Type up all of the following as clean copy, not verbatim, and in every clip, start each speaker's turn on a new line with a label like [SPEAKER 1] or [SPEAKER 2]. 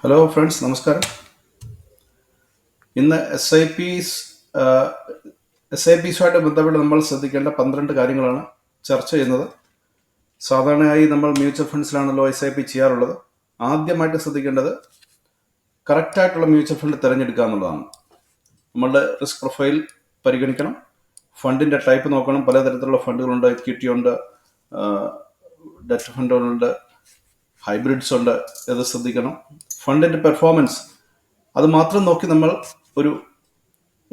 [SPEAKER 1] Hello friends, നമസ്കാരം. ഇന്ന് S I പിസുമായിട്ട് ബന്ധപ്പെട്ട് നമ്മൾ ശ്രദ്ധിക്കേണ്ട 12 കാര്യങ്ങളാണ് ചർച്ച ചെയ്യുന്നത്. സാധാരണയായി നമ്മൾ മ്യൂച്വൽ ഫണ്ട്സിലാണല്ലോ SIP ചെയ്യാറുള്ളത്. ആദ്യമായിട്ട് ശ്രദ്ധിക്കേണ്ടത് കറക്റ്റായിട്ടുള്ള മ്യൂച്വൽ ഫണ്ട് തിരഞ്ഞെടുക്കുക എന്നുള്ളതാണ്. നമ്മളുടെ റിസ്ക് പ്രൊഫൈൽ പരിഗണിക്കണം, ഫണ്ടിൻ്റെ ടൈപ്പ് നോക്കണം. പലതരത്തിലുള്ള ഫണ്ടുകളുണ്ട്, ഇക്വിറ്റി ഉണ്ട്, ഡെറ്റ് ഫണ്ടുകളുണ്ട്, ഹൈബ്രിഡ്സ് ഉണ്ട്. ഇത് ശ്രദ്ധിക്കണം. ഫണ്ടിൻ്റെ പെർഫോമൻസ് അത് മാത്രം നോക്കി നമ്മൾ ഒരു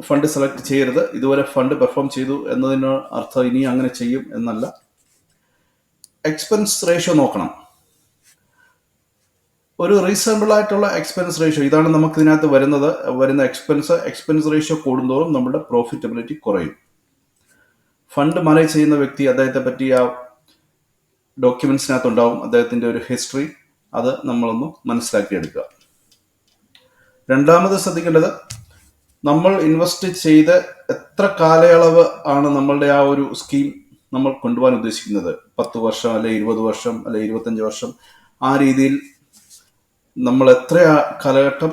[SPEAKER 1] ഫണ്ട് സെലക്ട് ചെയ്യരുത്. ഇതുവരെ ഫണ്ട് പെർഫോം ചെയ്തു എന്നതിന് അർത്ഥം ഇനി അങ്ങനെ ചെയ്യും എന്നല്ല. എക്സ്പെൻസ് റേഷ്യോ നോക്കണം. ഒരു റീസണബിൾ ആയിട്ടുള്ള എക്സ്പെൻസ് റേഷ്യോ, ഇതാണ് നമുക്ക് ഇതിനകത്ത് വരുന്ന എക്സ്പെൻസ് റേഷ്യോ കൂടുന്തോറും നമ്മുടെ പ്രോഫിറ്റബിലിറ്റി കുറയും. ഫണ്ട് മാനേജ് ചെയ്യുന്ന വ്യക്തി, അദ്ദേഹത്തെ പറ്റി ആ ഡോക്യുമെന്റ്സിനകത്ത് ഉണ്ടാവും അദ്ദേഹത്തിന്റെ ഒരു ഹിസ്റ്ററി. അത് നമ്മളൊന്ന് മനസ്സിലാക്കിയെടുക്കുക. രണ്ടാമത് ശ്രദ്ധിക്കേണ്ടത്, നമ്മൾ ഇൻവെസ്റ്റ് ചെയ്ത് എത്ര കാലയളവ് ആണ് നമ്മളുടെ ആ ഒരു സ്കീം നമ്മൾ കൊണ്ടുപോകാൻ ഉദ്ദേശിക്കുന്നത്. 10 വർഷം അല്ലെ 20 വർഷം അല്ലെ 25 വർഷം, ആ രീതിയിൽ നമ്മൾ എത്ര കാലഘട്ടം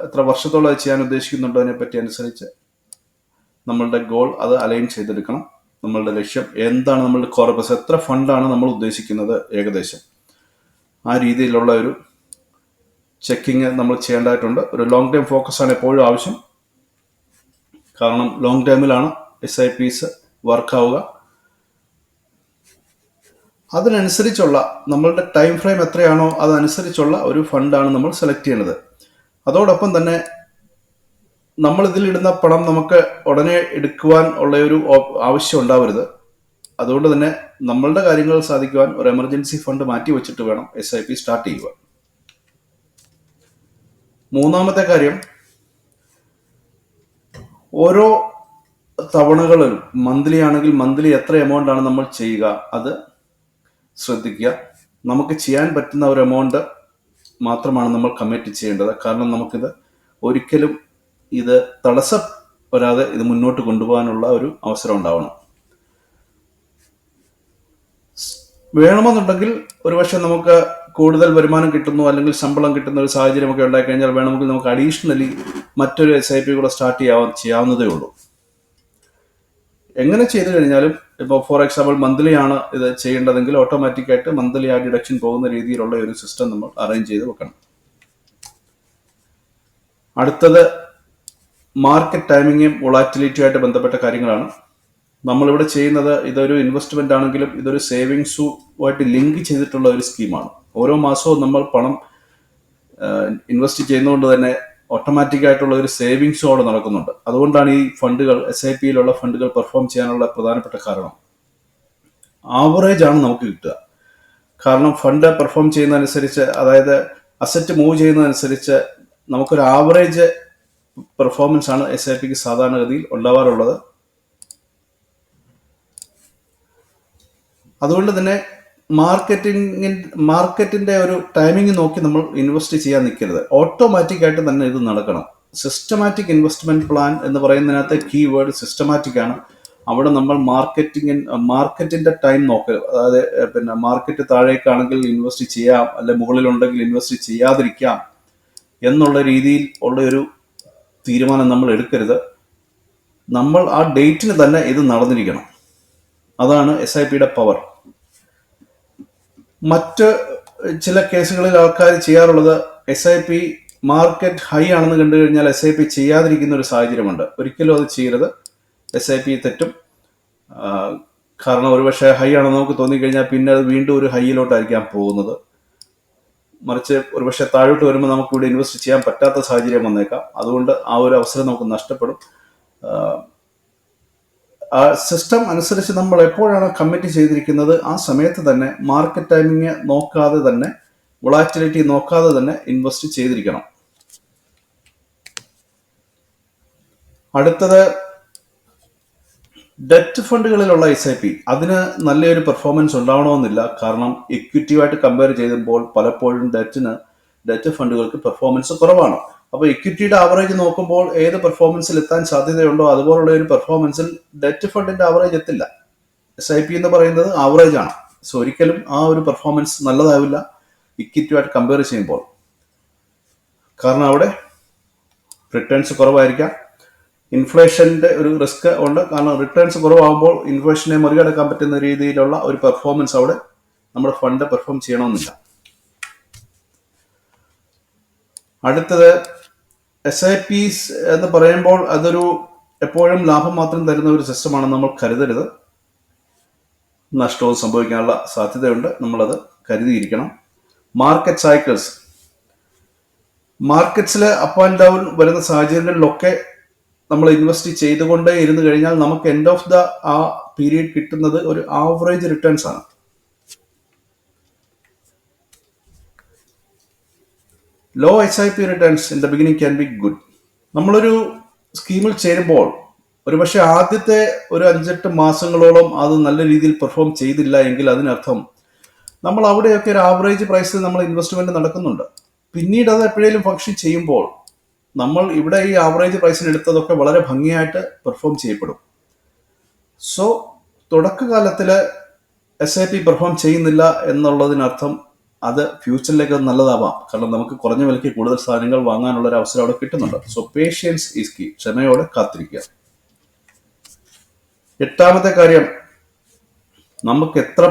[SPEAKER 1] എത്ര വർഷത്തോളം അത് ചെയ്യാൻ ഉദ്ദേശിക്കുന്നുണ്ടോ അതിനെ പറ്റി അനുസരിച്ച് നമ്മളുടെ ഗോൾ അത് അലൈൻ ചെയ്തെടുക്കണം. നമ്മളുടെ ലക്ഷ്യം എന്താണ്, നമ്മളുടെ കോർപ്പസ് എത്ര ഫണ്ടാണ് നമ്മൾ ഉദ്ദേശിക്കുന്നത് ഏകദേശം, ആ രീതിയിലുള്ള ഒരു ചെക്കിങ് നമ്മൾ ചെയ്യേണ്ടതായിട്ടുണ്ട്. ഒരു ലോങ് ടൈം ഫോക്കസ് ആണ് എപ്പോഴും ആവശ്യം. കാരണം ലോങ് ടൈമിലാണ് SIPs വർക്കാവുക. അതിനനുസരിച്ചുള്ള നമ്മളുടെ ടൈം ഫ്രെയിം എത്രയാണോ അതനുസരിച്ചുള്ള ഒരു ഫണ്ടാണ് നമ്മൾ സെലക്ട് ചെയ്യേണ്ടത്. അതോടൊപ്പം തന്നെ നമ്മൾ ഇതിലിടുന്ന പണം നമുക്ക് ഉടനെ എടുക്കുവാൻ ഉള്ള ഒരു ആവശ്യം ഉണ്ടാവരുത്. അതുകൊണ്ട് തന്നെ നമ്മളുടെ കാര്യങ്ങൾ സാധിക്കുവാൻ ഒരു എമർജൻസി ഫണ്ട് മാറ്റി വെച്ചിട്ട് വേണം SIP സ്റ്റാർട്ട് ചെയ്യുക. മൂന്നാമത്തെ കാര്യം, ഓരോ തവണകളിലും മന്ത്ലി ആണെങ്കിൽ മന്ത്ലി എത്ര എമൗണ്ട് ആണ് നമ്മൾ ചെയ്യുക അത് ശ്രദ്ധിക്കുക. നമുക്ക് ചെയ്യാൻ പറ്റുന്ന ഒരു എമൗണ്ട് മാത്രമാണ് നമ്മൾ കമ്മിറ്റ് ചെയ്യേണ്ടത്. കാരണം നമുക്കിത് ഒരിക്കലും ഇത് തടസ്സം വരാതെ ഇത് മുന്നോട്ട് കൊണ്ടുപോകാനുള്ള ഒരു അവസരം ഉണ്ടാവണം. വേണമെന്നുണ്ടെങ്കിൽ ഒരുപക്ഷെ നമുക്ക് കൂടുതൽ വരുമാനം കിട്ടുന്നു അല്ലെങ്കിൽ ശമ്പളം കിട്ടുന്ന ഒരു സാഹചര്യമൊക്കെ ഉണ്ടായിക്കഴിഞ്ഞാൽ വേണമെങ്കിൽ നമുക്ക് അഡീഷണലി മറ്റൊരു SIP കൂടെ സ്റ്റാർട്ട് ചെയ്യാവുന്നതേ ഉള്ളൂ. എങ്ങനെ ചെയ്തു കഴിഞ്ഞാലും, ഇപ്പോൾ ഫോർ എക്സാമ്പിൾ മന്ത്ലി ആണ് ഇത് ചെയ്യേണ്ടതെങ്കിൽ ഓട്ടോമാറ്റിക്കായിട്ട് മന്ത്ലി ആ ഡിഡക്ഷൻ പോകുന്ന രീതിയിലുള്ള ഒരു സിസ്റ്റം നമ്മൾ അറേഞ്ച് ചെയ്ത് വെക്കണം. അടുത്തത് മാർക്കറ്റ് ടൈമിങ്ങും വൊളാറ്റിലിറ്റിയുമായിട്ട് ബന്ധപ്പെട്ട കാര്യങ്ങളാണ്. നമ്മളിവിടെ ചെയ്യുന്നത് ഇതൊരു ഇൻവെസ്റ്റ്മെന്റ് ആണെങ്കിലും ഇതൊരു സേവിങ്സുമായിട്ട് ലിങ്ക് ചെയ്തിട്ടുള്ള ഒരു സ്കീമാണ്. ഓരോ മാസവും നമ്മൾ പണം ഇൻവെസ്റ്റ് ചെയ്യുന്നതുകൊണ്ട് തന്നെ ഓട്ടോമാറ്റിക് ആയിട്ടുള്ള ഒരു സേവിങ്സും അവിടെ നടക്കുന്നുണ്ട്. അതുകൊണ്ടാണ് ഈ ഫണ്ടുകൾ, SIPയിലുള്ള ഫണ്ടുകൾ പെർഫോം ചെയ്യാനുള്ള പ്രധാനപ്പെട്ട കാരണം. ആവറേജ് ആണ് നമുക്ക് കിട്ടുക. കാരണം ഫണ്ട് പെർഫോം ചെയ്യുന്നതനുസരിച്ച്, അതായത് അസറ്റ് മൂവ് ചെയ്യുന്നതനുസരിച്ച് നമുക്കൊരു ആവറേജ് പെർഫോമൻസ് ആണ് SIPക്ക് സാധാരണഗതിയിൽ ഉണ്ടാവാറുള്ളത്. അതുകൊണ്ട് തന്നെ മാർക്കറ്റിന്റെ ഒരു ടൈമിംഗ് നോക്കി നമ്മൾ ഇൻവെസ്റ്റ് ചെയ്യാൻ നിൽക്കരുത്. ഓട്ടോമാറ്റിക് ആയിട്ട് തന്നെ ഇത് നടക്കണം. സിസ്റ്റമാറ്റിക് ഇൻവെസ്റ്റ്മെന്റ് പ്ലാൻ എന്ന് പറയുന്നതിനകത്ത് കീ വേർഡ് സിസ്റ്റമാറ്റിക് ആണ്. അവിടെ നമ്മൾ മാർക്കറ്റിന്റെ ടൈം നോക്കുക. അതായത് മാർക്കറ്റ് താഴേക്കാണെങ്കിൽ ഇൻവെസ്റ്റ് ചെയ്യാം, അല്ലെ മുകളിലുണ്ടെങ്കിൽ ഇൻവെസ്റ്റ് ചെയ്യാതിരിക്കാം എന്നുള്ള രീതിയിൽ ഉള്ള ഒരു തീരുമാനം നമ്മൾ എടുക്കരുത്. നമ്മൾ ആ ഡേറ്റിന് തന്നെ ഇത് നടന്നിരിക്കണം. അതാണ് SIPയുടെ പവർ. മറ്റ് ചില കേസുകളിൽ ആൾക്കാർ ചെയ്യാറുള്ളത്, SIP മാർക്കറ്റ് ഹൈ ആണെന്ന് കണ്ടു കഴിഞ്ഞാൽ SIP ചെയ്യാതിരിക്കുന്ന ഒരു സാഹചര്യമുണ്ട്. ഒരിക്കലും അത് ചെയ്യരുത്. SIP തെറ്റും. കാരണം ഒരുപക്ഷെ ഹൈ ആണെന്ന് നമുക്ക് തോന്നിക്കഴിഞ്ഞാൽ പിന്നെ അത് വീണ്ടും ഒരു ഹൈയിലോട്ടായിരിക്കാം പോകുന്നത്. മറിച്ച് ഒരുപക്ഷെ താഴോട്ട് വരുമ്പോൾ നമുക്ക് ഇവിടെ ഇൻവെസ്റ്റ് ചെയ്യാൻ പറ്റാത്ത സാഹചര്യം വന്നേക്കാം. അതുകൊണ്ട് ആ ഒരു അവസരം നമുക്ക് നഷ്ടപ്പെടും. ആ സിസ്റ്റം അനുസരിച്ച് നമ്മൾ എപ്പോഴാണ് കമ്മിറ്റ് ചെയ്തിരിക്കുന്നത് ആ സമയത്ത് തന്നെ മാർക്കറ്റ് ടൈമിങ് നോക്കാതെ തന്നെ, വൊളാറ്റിലിറ്റി നോക്കാതെ തന്നെ ഇൻവെസ്റ്റ് ചെയ്തിരിക്കണം. അടുത്തത് ഡെറ്റ് ഫണ്ടുകളിലുള്ള SIP. അതിന് നല്ലൊരു പെർഫോമൻസ് ഉണ്ടാവണമെന്നില്ല. കാരണം ഇക്വിറ്റിയുമായിട്ട് കമ്പയർ ചെയ്യുമ്പോൾ പലപ്പോഴും ഡെറ്റ് ഫണ്ടുകൾക്ക് പെർഫോമൻസ് കുറവാണ്. അപ്പോൾ ഇക്വിറ്റിയുടെ ആവറേജ് നോക്കുമ്പോൾ ഏത് പെർഫോമൻസിൽ എത്താൻ സാധ്യതയുണ്ടോ അതുപോലുള്ള ഒരു പെർഫോമൻസിൽ ഡെറ്റ് ഫണ്ടിന്റെ ആവറേജ് എത്തില്ല. SIP എന്ന് പറയുന്നത് ആവറേജ് ആണ്. സോ ഒരിക്കലും ആ ഒരു പെർഫോമൻസ് നല്ലതാവില്ല ഇക്വിറ്റിയുമായിട്ട് കമ്പയർ ചെയ്യുമ്പോൾ. കാരണം അവിടെ റിട്ടേൺസ് കുറവായിരിക്കാം. ഇൻഫ്ലേഷൻ്റെ ഒരു റിസ്ക് ഉണ്ട്. കാരണം റിട്ടേൺസ് കുറവാകുമ്പോൾ ഇൻഫ്ലേഷനെ മറികടക്കാൻ പറ്റുന്ന രീതിയിലുള്ള ഒരു പെർഫോമൻസ് അവിടെ നമ്മുടെ ഫണ്ട് പെർഫോം ചെയ്യണമെന്നില്ല. അടുത്തത് SIPs എന്ന് പറയുമ്പോൾ അതൊരു എപ്പോഴും ലാഭം മാത്രം തരുന്ന ഒരു സിസ്റ്റമാണ് നമ്മൾ കരുതരുത്. നഷ്ടവും സംഭവിക്കാനുള്ള സാധ്യതയുണ്ട്, നമ്മളത് കരുതിയിരിക്കണം. മാർക്കറ്റ് സൈക്കിൾസ്, മാർക്കറ്റ്സിൽ അപ്പ് ആൻഡ് ഡൗൺ വരുന്ന സാഹചര്യങ്ങളിലൊക്കെ നമ്മൾ ഇൻവെസ്റ്റ് ചെയ്തുകൊണ്ടേ ഇരുന്ന് കഴിഞ്ഞാൽ നമുക്ക് എൻഡ് ഓഫ് ദ ആ പീരീഡ് കിട്ടുന്നത് ഒരു ആവറേജ് റിട്ടേൺസ് ആണ്. Low SIP returns in the beginning can be good. നമ്മളൊരു സ്കീമിൽ ചേരുമ്പോൾ ഒരുപക്ഷെ ആദ്യത്തെ ഒരു 5-8 മാസങ്ങളോളം അത് നല്ല രീതിയിൽ പെർഫോം ചെയ്തില്ല എങ്കിൽ അതിനർത്ഥം നമ്മൾ അവിടെയൊക്കെ ഒരു ആവറേജ് പ്രൈസിൽ നമ്മൾ ഇൻവെസ്റ്റ്മെന്റ് നടക്കുന്നുണ്ട്. പിന്നീട് അത് എപ്പോഴേലും ഫംഗ്ഷൻ ചെയ്യുമ്പോൾ നമ്മൾ ഇവിടെ ഈ ആവറേജ് പ്രൈസിന് എടുത്തതൊക്കെ വളരെ ഭംഗിയായിട്ട് പെർഫോം ചെയ്യപ്പെടും. സോ തുടക്കകാലത്തിൽ SIP പെർഫോം ചെയ്യുന്നില്ല എന്നുള്ളതിനർത്ഥം അത് ഫ്യൂച്ചറിലേക്ക് നല്ലതാവാം. കാരണം നമുക്ക് കുറഞ്ഞ വിലയ്ക്ക് കൂടുതൽ സാധനങ്ങൾ വാങ്ങാനുള്ള ഒരു അവസരം അവിടെ കിട്ടുന്നുണ്ട്. സോ പേഷ്യൻസ് ഈസ് കീ, ക്ഷമയോടെ കാത്തിരിക്കുക. 8ാമത്തെ കാര്യം, നമുക്ക് എത്ര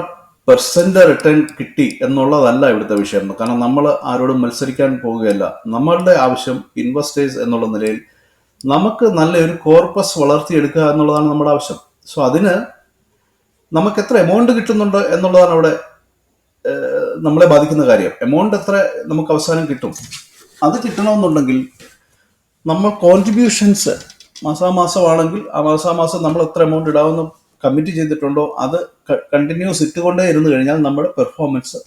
[SPEAKER 1] പെർസെന്റ് റിട്ടേൺ കിട്ടി എന്നുള്ളതല്ല ഇവിടുത്തെ വിഷയം. കാരണം നമ്മൾ ആരോടും മത്സരിക്കാൻ പോവുകയല്ല. നമ്മളുടെ ആവശ്യം ഇൻവെസ്റ്റേഴ്സ് എന്നുള്ള നിലയിൽ നമുക്ക് നല്ലൊരു കോർപ്പസ് വളർത്തിയെടുക്കുക എന്നുള്ളതാണ് നമ്മുടെ ആവശ്യം. സോ അതിന് നമുക്ക് എത്ര എമൗണ്ട് കിട്ടുന്നുണ്ട് എന്നുള്ളതാണ് അവിടെ നമ്മളെ ബാധിക്കുന്ന കാര്യം. എമൗണ്ട് എത്ര നമുക്ക് അവസാനം കിട്ടും, അത് കിട്ടണമെന്നുണ്ടെങ്കിൽ നമ്മൾ കോൺട്രിബ്യൂഷൻസ് മാസാമാസമാണെങ്കിൽ ആ മാസാമാസം നമ്മൾ എത്ര എമൗണ്ട് ഇടാമെന്ന് കമ്മിറ്റ് ചെയ്തിട്ടുണ്ടോ അത് കണ്ടിന്യൂസ് ഇട്ടുകൊണ്ടേ ഇരുന്ന് കഴിഞ്ഞാൽ നമ്മുടെ പെർഫോമൻസ്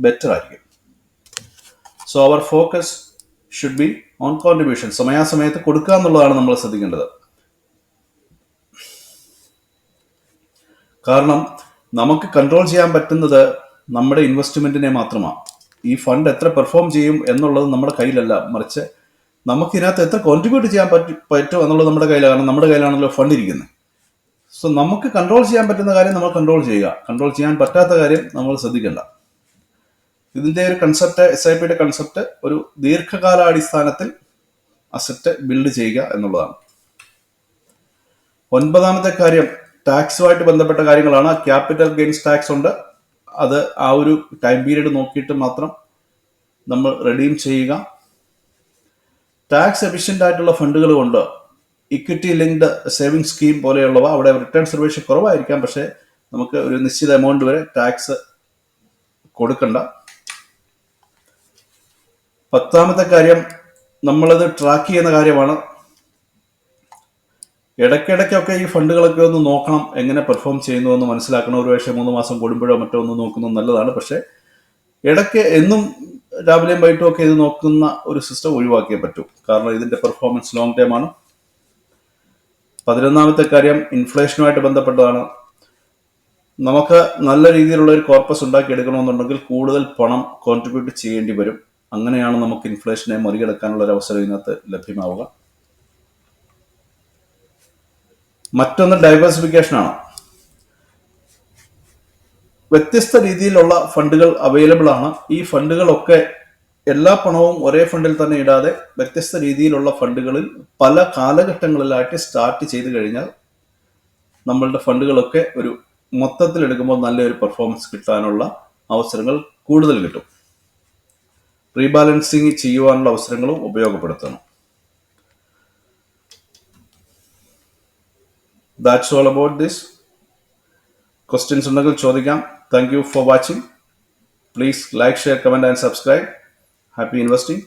[SPEAKER 1] ബെറ്റർ ആയിരിക്കും. So our focus should be on contribution. സമയാസമയത്ത് കൊടുക്കുക എന്നുള്ളതാണ് നമ്മൾ ശ്രദ്ധിക്കേണ്ടത്. കാരണം നമുക്ക് കൺട്രോൾ ചെയ്യാൻ പറ്റുന്നത് നമ്മുടെ ഇൻവെസ്റ്റ്മെന്റിനെ മാത്രമാണ്. ഈ ഫണ്ട് എത്ര പെർഫോം ചെയ്യും എന്നുള്ളത് നമ്മുടെ കയ്യിലല്ല, മറിച്ച് നമുക്ക് ഇതിനകത്ത് എത്ര കോൺട്രിബ്യൂട്ട് ചെയ്യാൻ പറ്റും എന്നുള്ളത് നമ്മുടെ കയ്യിലാണ്. കാരണം നമ്മുടെ കയ്യിലാണല്ലോ ഫണ്ട് ഇരിക്കുന്നത്. സോ നമുക്ക് കൺട്രോൾ ചെയ്യാൻ പറ്റുന്ന കാര്യം നമ്മൾ കൺട്രോൾ ചെയ്യുക, കൺട്രോൾ ചെയ്യാൻ പറ്റാത്ത കാര്യം നമ്മൾ ശ്രദ്ധിക്കേണ്ട. ഇതിന്റെ ഒരു കൺസെപ്റ്റ്, SIPയുടെ കൺസെപ്റ്റ് ഒരു ദീർഘകാലാടിസ്ഥാനത്തിൽ അസറ്റ് ബിൽഡ് ചെയ്യുക എന്നുള്ളതാണ്. 9ാമത്തെ കാര്യം ടാക്സുമായിട്ട് ബന്ധപ്പെട്ട കാര്യങ്ങളാണ്. ക്യാപിറ്റൽ ഗെയിൻസ് ടാക്സ് ഉണ്ട്. അത് ആ ഒരു ടൈം പീരീഡ് നോക്കിയിട്ട് മാത്രം നമ്മൾ റെഡീം ചെയ്യുക. ടാക്സ് എഫിഷ്യൻ്റ് ആയിട്ടുള്ള ഫണ്ടുകൾ കൊണ്ട് ഇക്വിറ്റി ലിങ്ക്ഡ് സേവിംഗ് സ്കീം പോലെയുള്ളവ അവിടെ റിട്ടേൺ റിസർവേഷൻ കുറവായിരിക്കാം, പക്ഷേ നമുക്ക് ഒരു നിശ്ചിത എമൗണ്ട് വരെ ടാക്സ് കൊടുക്കണ്ട. 10ാമത്തെ കാര്യം നമ്മളത് ട്രാക്ക് ചെയ്യുന്ന കാര്യമാണ്. ഇടയ്ക്കിടയ്ക്കൊക്കെ ഈ ഫണ്ടുകളൊക്കെ ഒന്ന് നോക്കണം, എങ്ങനെ പെർഫോം ചെയ്യുന്നു എന്ന് മനസ്സിലാക്കണം. ഒരു പക്ഷേ 3 മാസം കൂടുമ്പോഴോ മറ്റോ ഒന്ന് നോക്കുന്നത് നല്ലതാണ്. പക്ഷേ ഇടയ്ക്ക് എന്നും രാവിലെയും വൈകിട്ടും ഒക്കെ ഇത് നോക്കുന്ന ഒരു സിസ്റ്റം ഒഴിവാക്കിയേ പറ്റൂ. കാരണം ഇതിന്റെ പെർഫോമൻസ് ലോങ് ടൈം ആണ്. 11ാമത്തെ കാര്യം ഇൻഫ്ലേഷനുമായിട്ട് ബന്ധപ്പെട്ടതാണ്. നമുക്ക് നല്ല രീതിയിലുള്ള ഒരു കോർപ്പസ് ഉണ്ടാക്കിയെടുക്കണമെന്നുണ്ടെങ്കിൽ കൂടുതൽ പണം കോൺട്രിബ്യൂട്ട് ചെയ്യേണ്ടി വരും. അങ്ങനെയാണ് നമുക്ക് ഇൻഫ്ലേഷനെ മറികടക്കാനുള്ള ഒരു അവസരം ഇതിനകത്ത് ലഭ്യമാവുക. മറ്റൊന്ന് ഡൈവേഴ്സിഫിക്കേഷനാണ്. വ്യത്യസ്ത രീതിയിലുള്ള ഫണ്ടുകൾ അവൈലബിൾ ആണ്. ഈ ഫണ്ടുകളൊക്കെ എല്ലാ പണവും ഒരേ ഫണ്ടിൽ തന്നെ ഇടാതെ വ്യത്യസ്ത രീതിയിലുള്ള ഫണ്ടുകളിൽ പല കാലഘട്ടങ്ങളിലായിട്ട് സ്റ്റാർട്ട് ചെയ്ത് കഴിഞ്ഞാൽ നമ്മളുടെ ഫണ്ടുകളൊക്കെ ഒരു മൊത്തത്തിൽ എടുക്കുമ്പോൾ നല്ലൊരു പെർഫോമൻസ് കിട്ടാനുള്ള അവസരങ്ങൾ കൂടുതൽ കിട്ടും. റീബാലൻസിങ് ചെയ്യുവാനുള്ള അവസരങ്ങളും ഉപയോഗപ്പെടുത്തണം. That's all about this. Questions ഉണ്ടെങ്കിൽ ചോദിക്കാം. Thank you for watching. Please like, share, comment and subscribe. Happy investing.